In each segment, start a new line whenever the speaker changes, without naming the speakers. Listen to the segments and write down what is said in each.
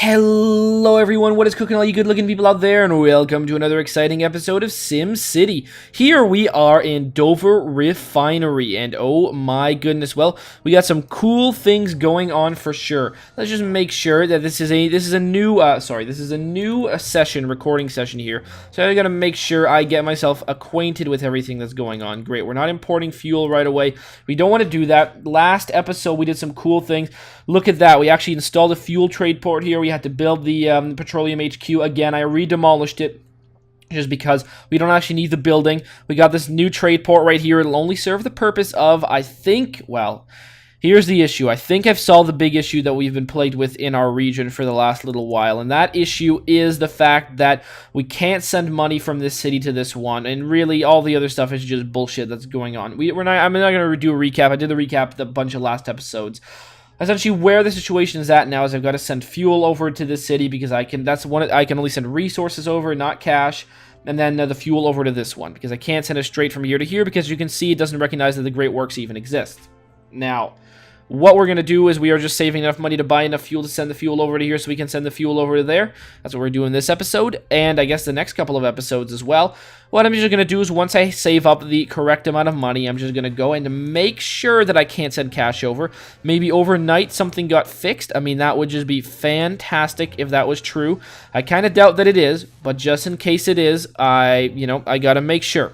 Hello everyone, what is cooking all you good looking people out there, and welcome to another exciting episode of SimCity. Here we are in Dover Refinery, and oh my goodness, well, we got some cool things going on for sure. Let's just make sure that this is a new recording session here. So I gotta make sure I get myself acquainted with everything that's going on. Great, we're not importing fuel right away. We don't want to do that. Last episode we did some cool things. Look at that, we actually installed a fuel trade port here. We had to build the petroleum HQ again. I re-demolished it just because we don't actually need the building. We got this new trade port right here. It'll only serve the purpose of, I think, well, here's the issue. I think I've solved the big issue that we've been plagued with in our region for the last little while, and that issue is the fact that we can't send money from this city to this one, and really all the other stuff is just bullshit that's going on. I'm not going to do a recap. I did the recap a bunch of last episodes. Essentially, where the situation is at now is I've got to send fuel over to this city because I can only send resources over, not cash, and then the fuel over to this one because I can't send it straight from here to here because you can see it doesn't recognize that the Great Works even exist. Now, what we're going to do is we are just saving enough money to buy enough fuel to send the fuel over to here so we can send the fuel over to there. That's what we're doing this episode, and I guess the next couple of episodes as well. What I'm just going to do is once I save up the correct amount of money, I'm just going to go and make sure that I can't send cash over. Maybe overnight something got fixed. I mean, that would just be fantastic if that was true. I kind of doubt that it is, but just in case it is, I got to make sure.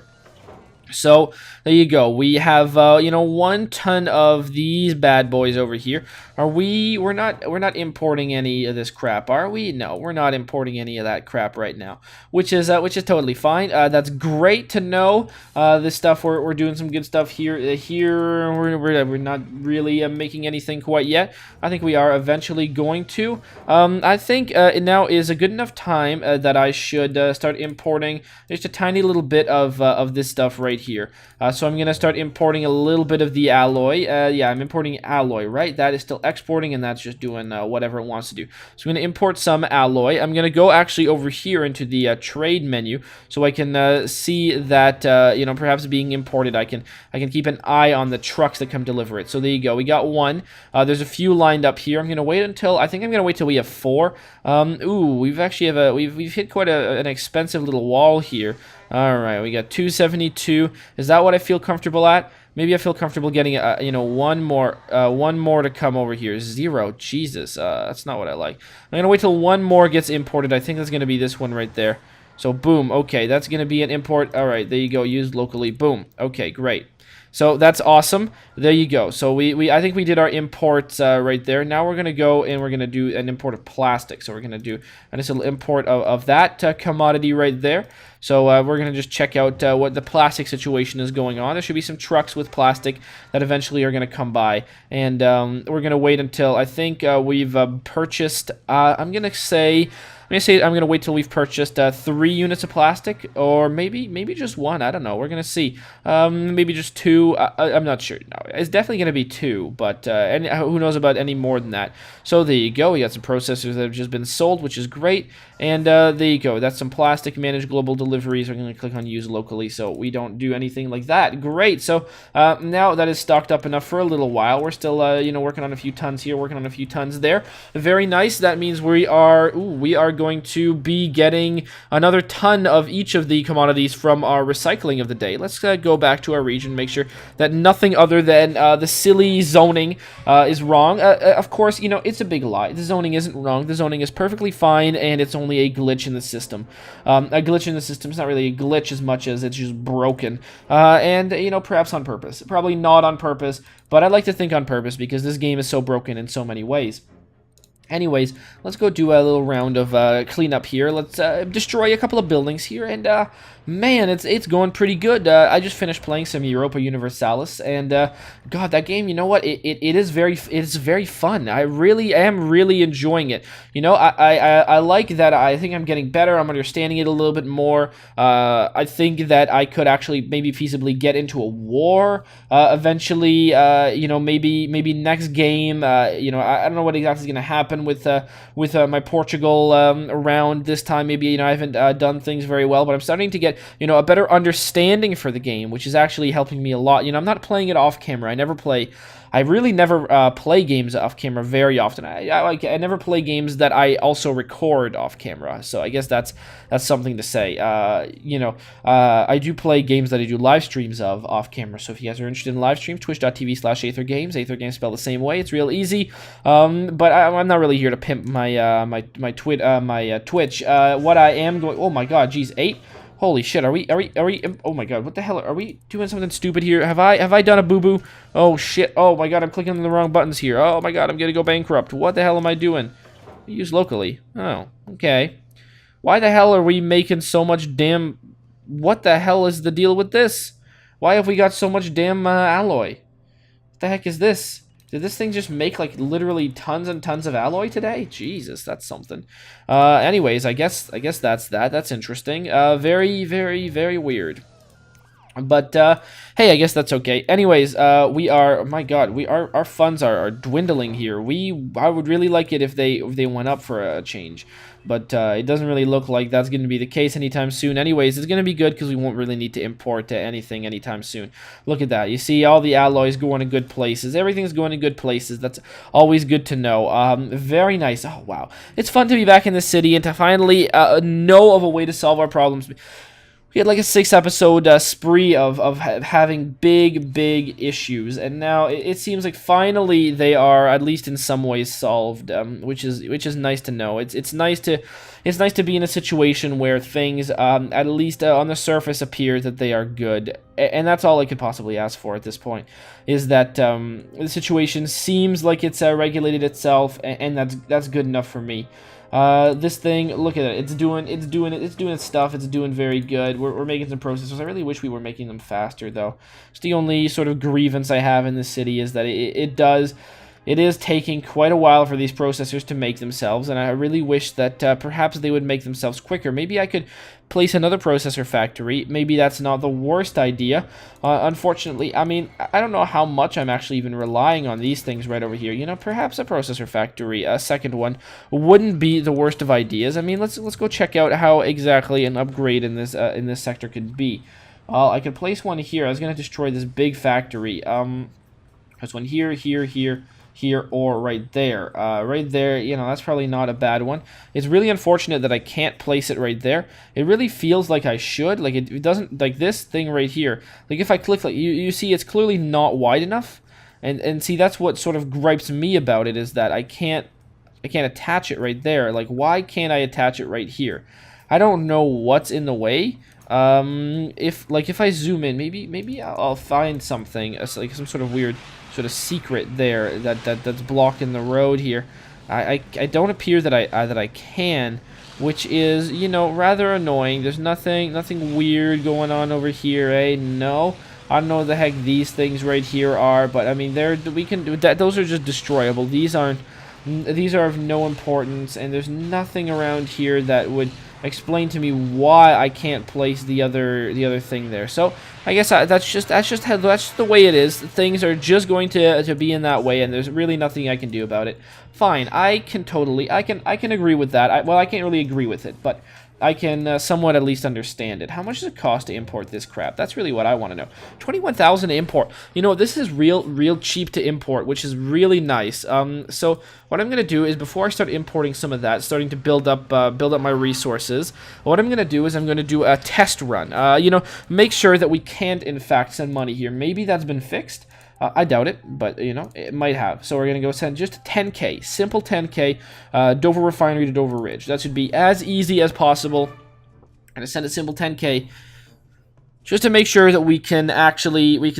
So there you go. We have 1 ton of these bad boys over here. We're not importing any of this crap, are we? No, we're not importing any of that crap right now, which is totally fine. That's great to know. This stuff we're doing some good stuff here. We're not really making anything quite yet. I think we are eventually going to. I think now is a good enough time that I should start importing just a tiny little bit of this stuff right here. So I'm going to start importing a little bit of the alloy. Yeah, I'm importing alloy, right? That is still exporting, and that's just doing whatever it wants to do. So I'm going to import some alloy. I'm going to go actually over here into the trade menu so I can see that, perhaps being imported. I can keep an eye on the trucks that come deliver it. So there you go. We got one. There's a few lined up here. I'm going to wait until, I think I'm going to wait till we have 4. Ooh, we've hit quite an expensive little wall here. All right, we got 272. Is that what I feel comfortable at? Maybe I feel comfortable getting one more to come over here. 0. Jesus, that's not what I like. I'm gonna wait till one more gets imported. I think that's gonna be this one right there. So boom. Okay, that's gonna be an import. All right, there you go. Used locally. Boom. Okay, great. So that's awesome. There you go. So I think we did our imports right there. Now we're gonna go and we're gonna do an import of plastic. So we're gonna do a nice little import of that commodity right there. So we're gonna just check out what the plastic situation is going on. There should be some trucks with plastic that eventually are gonna come by, and we're gonna wait until I think we've purchased. I'm gonna wait till we've purchased 3 units of plastic, or maybe just 1. I don't know. We're gonna see. Maybe just 2. I'm not sure. No, it's definitely gonna be 2, but who knows about any more than that. So there you go. We got some processors that have just been sold, which is great. And there you go. That's some plastic. Manage global deliveries. We're gonna click on use locally, so we don't do anything like that. Great. So now that is stocked up enough for a little while. We're still working on a few tons here, working on a few tons there. Very nice. That means we are going to be getting another ton of each of the commodities from our recycling of the day. Let's go back to our region, make sure that nothing other than the silly zoning is wrong. Of course, it's a big lie. The zoning isn't wrong. The zoning is perfectly fine, and it's only a glitch in the system. A glitch in the system is not really a glitch as much as it's just broken. And perhaps on purpose. Probably not on purpose, but I'd like to think on purpose because this game is so broken in so many ways. Anyways, let's go do a little round of cleanup here. Let's destroy a couple of buildings here, and man, it's going pretty good. I just finished playing some Europa Universalis, and God, that game, you know what? It is very fun. I really am enjoying it. I like that. I think I'm getting better. I'm understanding it a little bit more. I think that I could actually maybe feasibly get into a war eventually. Maybe next game. I don't know what exactly is going to happen. happen with my Portugal round this time. Maybe, you know, I haven't done things very well, but I'm starting to get, you know, a better understanding for the game, which is actually helping me a lot. You know, I'm not playing it off camera. I really never play games off camera very often. I never play games that I also record off camera. So I guess that's something to say. You know, I do play games that I do live streams of off camera. So if you guys are interested in live streams, twitch.tv/Athergames. Athergames spelled the same way. It's real easy. But I'm not really here to pimp my Twitch. What I am going. Oh my God, geez, 8. Holy shit, are we, oh my God, what the hell, are we doing something stupid here? Have I done a boo-boo? Oh shit, oh my God, I'm clicking on the wrong buttons here. Oh my God, I'm gonna go bankrupt. What the hell am I doing? Use locally. Oh, okay. Why the hell are we making so much damn, what the hell is the deal with this? Why have we got so much damn alloy? What the heck is this? Did this thing just make, like, literally tons and tons of alloy today? Jesus, that's something. Anyways, I guess that's that. That's interesting. Very, very, very weird. But, hey, I guess that's okay. Anyways, we are, my God, our funds are dwindling here. I would really like it if they went up for a change. But it doesn't really look like that's going to be the case anytime soon. Anyways, it's going to be good because we won't really need to import anything anytime soon. Look at that. You see all the alloys going to good places. Everything's going to good places. That's always good to know. Very nice. Oh, wow. It's fun to be back in the city and to finally know of a way to solve our problems. We had like a 6-episode spree of having big issues, and now it seems like finally they are at least in some ways solved, which is nice to know. It's nice to be in a situation where things at least on the surface appear that they are good, and that's all I could possibly ask for at this point. Is that the situation seems like it's regulated itself, and that's good enough for me. This thing, look at it. It's doing its stuff. It's doing very good. We're making some processors. I really wish we were making them faster, though. It's the only sort of grievance I have in this city is that it is taking quite a while for these processors to make themselves, and I really wish that perhaps they would make themselves quicker. Maybe I could place another processor factory. Maybe that's not the worst idea. Unfortunately, I mean, I don't know how much I'm actually even relying on these things right over here. You know, perhaps a processor factory, a second one, wouldn't be the worst of ideas. I mean, let's go check out how exactly an upgrade in this sector could be. I could place one here. I was going to destroy this big factory. There's one here, here, or right there. Right there, you know, that's probably not a bad one. It's really unfortunate that I can't place it right there. It really feels like I should. Like, it doesn't, like this thing right here. Like, if I click, like, you see it's clearly not wide enough. And see, that's what sort of gripes me about it, is that I can't attach it right there. Like, why can't I attach it right here? I don't know what's in the way. If I zoom in, maybe I'll find something, like some sort of weird sort of secret there that's blocking the road here. I don't appear that I can, which is, you know, rather annoying. There's nothing weird going on over here, eh? No. I don't know what the heck these things right here are, but I mean, we can do that. Those are just destroyable. These are of no importance, and there's nothing around here that would explain to me why I can't place the other thing there. So I guess that's just the way it is. Things are just going to be in that way, and there's really nothing I can do about it. Fine, I can agree with that. Well, I can't really agree with it, but I can somewhat at least understand it. How much does it cost to import this crap? That's really what I want to know. 21,000 to import. You know, this is real cheap to import, which is really nice. So what I'm gonna do is, before I start importing some of that, starting to build up my resources, what I'm gonna do is I'm gonna do a test run. You know, make sure that we can't in fact send money here. Maybe that's been fixed. I doubt it, but, you know, it might have. So we're going to go send just 10K, simple 10K, Dover Refinery to Dover Ridge. That should be as easy as possible. I'm going to send a simple 10K just to make sure that we can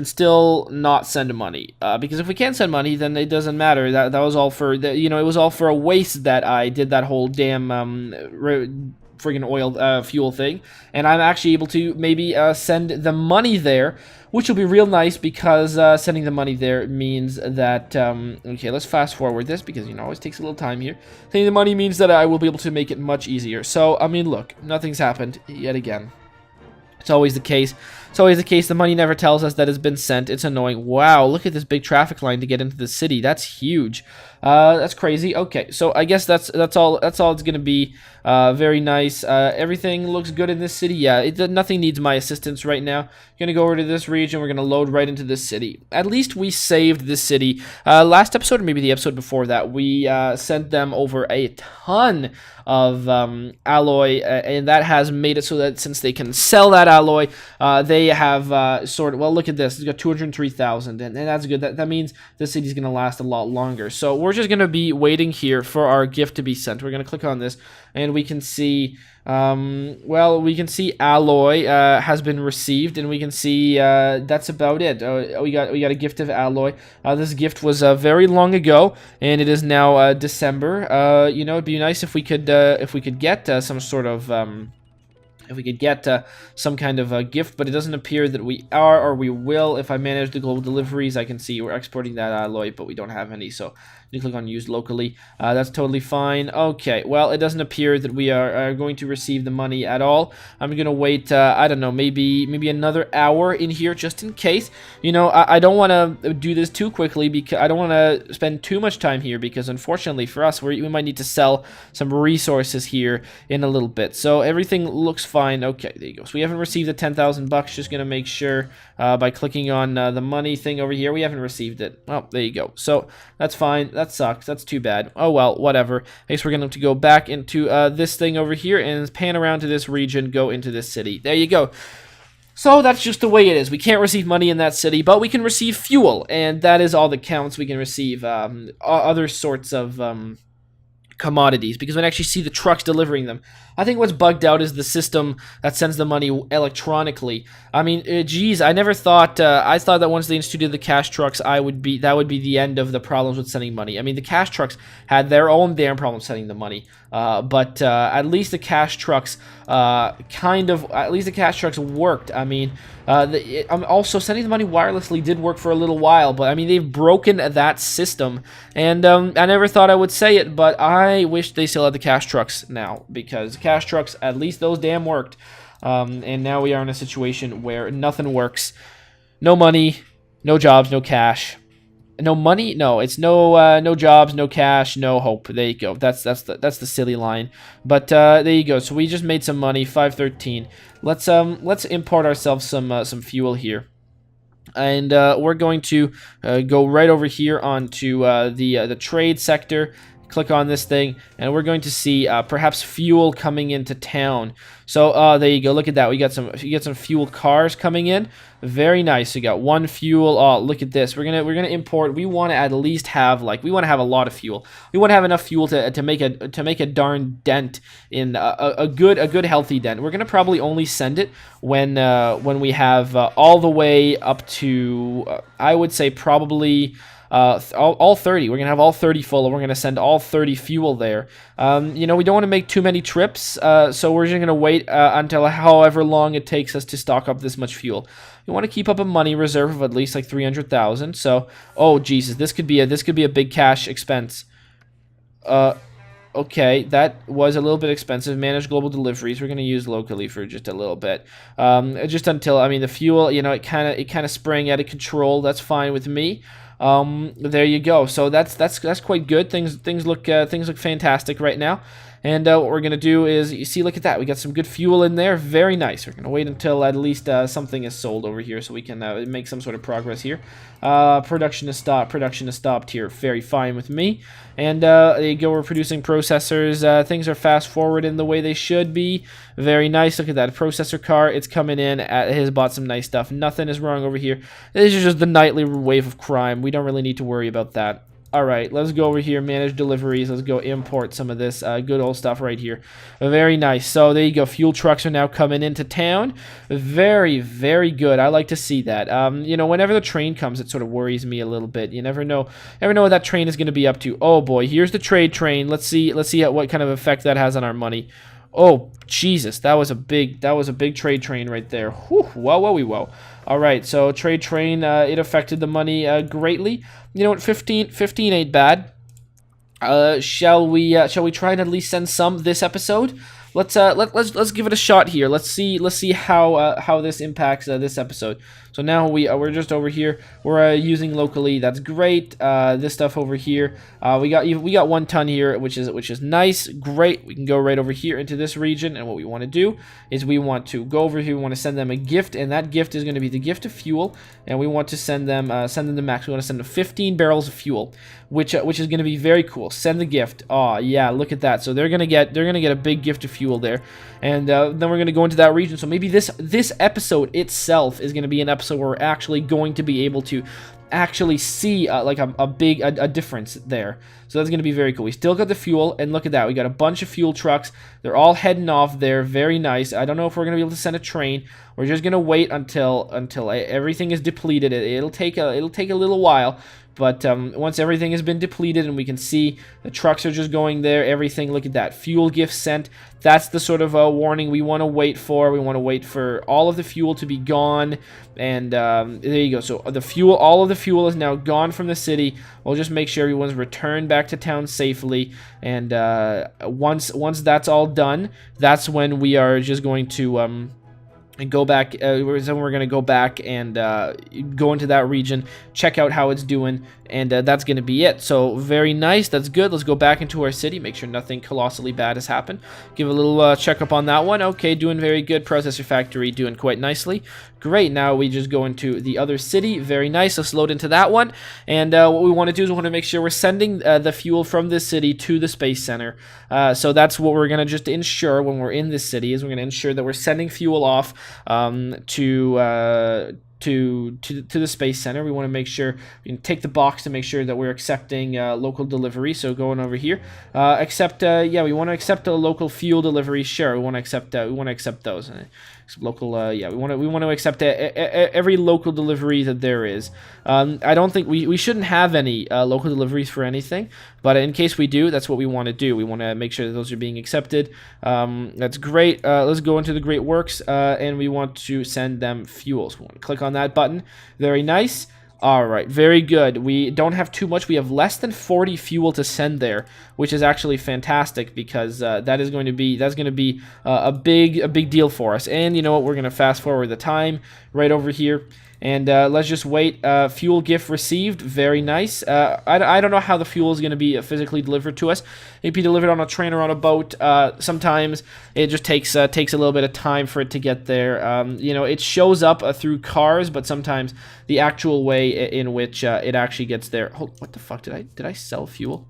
still not send money. Because if we can't send money, then it doesn't matter. That was all for, you know, it was all for a waste that I did that whole damn friggin' oil fuel thing. And I'm actually able to maybe send the money there, which will be real nice, because sending the money there means that, okay, let's fast forward this, because, you know, it always takes a little time here. Sending the money means that I will be able to make it much easier. So, I mean, look, nothing's happened yet again. It's always the case. It's always the case. The money never tells us that it's been sent. It's annoying. Wow, look at this big traffic line to get into the city. That's huge. That's crazy. Okay, so I guess that's all it's gonna be. Very nice. Everything looks good in this city. Yeah, nothing needs my assistance right now. Gonna go over to this region. We're gonna load right into this city. At least we saved this city. Last episode, or maybe the episode before that, we sent them over a ton of alloy, and that has made it so that since they can sell that alloy, they have well, look at this. It's got 203,000, and that's good. That means the city's gonna last a lot longer. So we're just gonna be waiting here for our gift to be sent. We're gonna click on this, and we can see we can see alloy has been received, and we can see that's about it. We got a gift of alloy. This gift was very long ago, and it is now December. You know, it'd be nice if we could get some sort of some kind of a gift, but it doesn't appear that we are, or we will. If I manage the global deliveries, I can see we're exporting that alloy, but we don't have any, so you click on use locally. That's totally fine. Okay, well, it doesn't appear that we are going to receive the money at all. I'm gonna wait, I don't know, maybe another hour in here just in case. You know, I don't want to do this too quickly, because I don't want to spend too much time here, because unfortunately for us, we might need to sell some resources here in a little bit. So everything looks fine. Okay, there you go. So we haven't received the 10,000 bucks. Just gonna make sure by clicking on the money thing over here, we haven't received it. Oh, there you go. So that's fine. That sucks. That's too bad. Oh well, whatever. I guess we're going to go back into this thing over here and pan around to this region, go into this city. There you go. So that's just the way it is. We can't receive money in that city, but we can receive fuel, and that is all that counts. We can receive other sorts of commodities, because we can actually see the trucks delivering them. I think what's bugged out is the system that sends the money electronically. I mean, geez, I never thought, I thought that once they instituted the cash trucks, that would be the end of the problems with sending money. I mean, the cash trucks had their own damn problem sending the money, but at least the cash trucks worked. I mean, also sending the money wirelessly did work for a little while, but I mean, they've broken that system, and I never thought I would say it, but I wish they still had the cash trucks now, because cash trucks, at least those damn worked. And now we are in a situation where nothing works. No money, no jobs, no cash. No money? No, it's no jobs, no cash, no hope. There you go. That's the silly line. But there you go. So we just made some money. 513. Let's import ourselves some fuel here. And we're going to go right over here onto the trade sector. Click on this thing, and we're going to see perhaps fuel coming into town. So there you go. Look at that. We get some fuel cars coming in. Very nice. We got one fuel. Oh, look at this. We're gonna import. We want to at least have we want to have a lot of fuel. We want to have enough fuel to make a darn dent in a good healthy dent. We're gonna probably only send it when we have all the way up to I would say probably all 30. We're gonna have all 30 full, and we're gonna send all 30 fuel there. You know, we don't want to make too many trips, so we're just gonna wait until however long it takes us to stock up this much fuel. You want to keep up a money reserve of at least like 300,000. So, oh Jesus, this could be a big cash expense. Okay, that was a little bit expensive. Manage global deliveries. We're gonna use locally for just a little bit, just until, I mean, the fuel, you know, it kind of sprang out of control. That's fine with me. There you go. So that's quite good. Things look fantastic right now. And what we're gonna do is, you see, look at that. We got some good fuel in there. Very nice. We're gonna wait until at least something is sold over here, so we can make some sort of progress here. Production is stopped. Production is stopped here. Very fine with me. And there you go. We're producing processors. Things are fast forward in the way they should be. Very nice. Look at that processor car. It's coming in. It has bought some nice stuff. Nothing is wrong over here. This is just the nightly wave of crime. We don't really need to worry about that. Alright, let's go over here, manage deliveries. Let's go import some of this good old stuff right here. Very nice. So there you go. Fuel trucks are now coming into town. Very, very good. I like to see that. You know, whenever the train comes, it sort of worries me a little bit. You never know what that train is going to be up to. Oh boy, here's the trade train. Let's see what kind of effect that has on our money. Oh Jesus, that was a big trade train right there. Whew, whoa. All right, so trade train, it affected the money greatly. You know what? 15 ain't bad. Shall we try and at least send some this episode? let's give it a shot here. Let's see how this impacts this episode. So now we're just over here. We're using locally. That's great. This stuff over here. We got 1 ton here, which is nice. Great. We can go right over here into this region, and what we want to do is we want to go over here. We want to send them a gift, and that gift is going to be the gift of fuel, and we want to send them the max. We want to send them 15 barrels of fuel, which is going to be very cool. Send the gift. Oh yeah, look at that. So they're gonna get a big gift of fuel there, and then we're gonna go into that region. So maybe this episode itself is gonna be an episode where we're actually going to be able to actually see like a big difference there. So that's going to be very cool. We still got the fuel, and look at that. We got a bunch of fuel trucks. They're all heading off there. Very nice. I don't know if we're going to be able to send a train. We're just going to wait until everything is depleted. It'll take a little while. But once everything has been depleted and we can see the trucks are just going there, everything, look at that. Fuel gift sent. That's the sort of warning we want to wait for. We want to wait for all of the fuel to be gone. And there you go. So all of the fuel is now gone from the city. We'll just make sure everyone's returned back to town safely. And once that's all done, that's when we are just going to... and go back, then we're going to go back and go into that region, check out how it's doing, and that's going to be it. So very nice, that's good. Let's go back into our city, make sure nothing colossally bad has happened. Give a little checkup on that one. Okay, doing very good. Processor factory doing quite nicely. Great, now we just go into the other city. Very nice, let's load into that one. And what we want to do is we want to make sure we're sending the fuel from this city to the space center. So that's what we're going to just ensure when we're in this city, is we're going to ensure that we're sending fuel off to the space center. We want to make sure we can take the box to make sure that we're accepting local delivery. So going over here, accept. Yeah, we want to accept a local fuel delivery. Sure, we want to accept. We want to accept those. Local. Yeah, we want to accept every local delivery that there is. I don't think we shouldn't have any local deliveries for anything, but in case we do, that's what we want to do. We want to make sure that those are being accepted. That's great. Let's go into the Great Works, and we want to send them fuel. So we want to click on that button. Very nice. All right, very good. We don't have too much. We have less than 40 fuel to send there, which is actually fantastic, because that's going to be a big deal for us. And you know what? We're going to fast forward the time right over here. And let's just wait. Fuel gift received. Very nice. I don't know how the fuel is going to be physically delivered to us. It can be delivered on a train or on a boat. Sometimes it just takes a little bit of time for it to get there. You know, it shows up through cars, but sometimes the actual way in which it actually gets there. Oh, what the fuck? Did I sell fuel?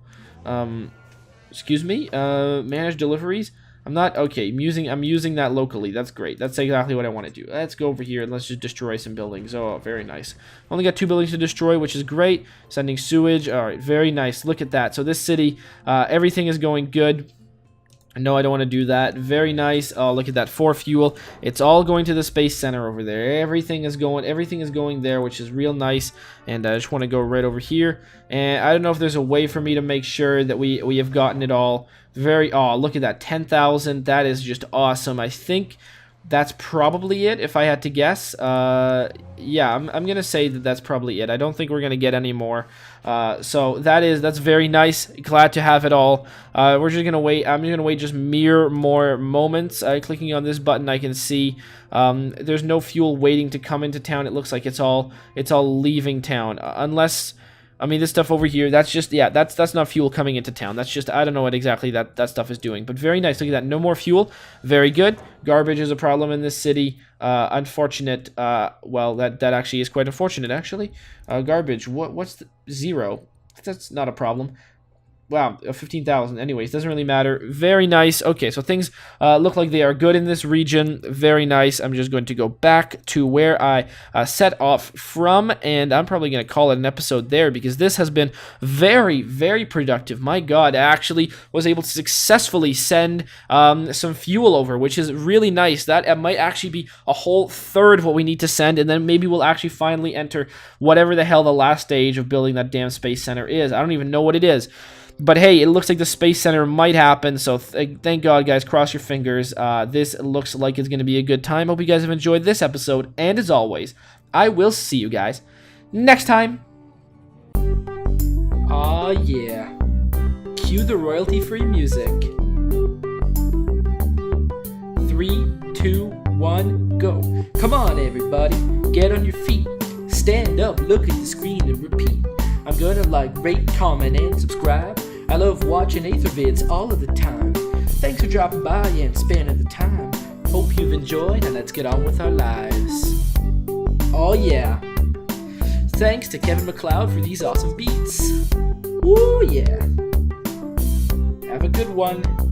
Excuse me. Manage deliveries. I'm not, okay, I'm using that locally. That's great. That's exactly what I want to do. Let's go over here and let's just destroy some buildings. Oh, very nice. Only got 2 buildings to destroy, which is great. Sending sewage. All right, very nice. Look at that. So this city, everything is going good. No, I don't want to do that. Very nice. Oh, look at that. 4 fuel. It's all going to the space center over there. Everything is going there, which is real nice. And I just want to go right over here. And I don't know if there's a way for me to make sure that we have gotten it all. Oh, look at that. 10,000. That is just awesome. I think that's probably it, if I had to guess. Yeah, I'm going to say that that's probably it. I don't think we're going to get any more. So that's very nice. Glad to have it all. We're just going to wait. I'm just going to wait just mere more moments. Clicking on this button, I can see there's no fuel waiting to come into town. It looks like it's all leaving town. Unless... I mean, this stuff over here, that's just, yeah, that's not fuel coming into town. That's just, I don't know what exactly that stuff is doing. But very nice. Look at that. No more fuel. Very good. Garbage is a problem in this city. Unfortunate. Well, that actually is quite unfortunate, actually. Garbage. What's the 0? That's not a problem. Wow, 15,000. Anyways, doesn't really matter. Very nice. Okay, so things look like they are good in this region. Very nice. I'm just going to go back to where I set off from, and I'm probably going to call it an episode there, because this has been very, very productive. My God, I actually was able to successfully send some fuel over, which is really nice. That might actually be a whole third of what we need to send, and then maybe we'll actually finally enter whatever the hell the last stage of building that damn space center is. I don't even know what it is. But hey, it looks like the Space Center might happen, so thank God, guys. Cross your fingers. This looks like it's going to be a good time. Hope you guys have enjoyed this episode, and as always, I will see you guys next time. Aw, yeah. Cue the royalty-free music. 2, 1, go. Come on, everybody, get on your feet. Stand up, look at the screen, and repeat. I'm gonna like, rate, comment, and subscribe. I love watching Ather vids all of the time. Thanks for dropping by and spending the time. Hope you've enjoyed, and let's get on with our lives. Oh yeah. Thanks to Kevin MacLeod for these awesome beats. Woo yeah. Have a good one.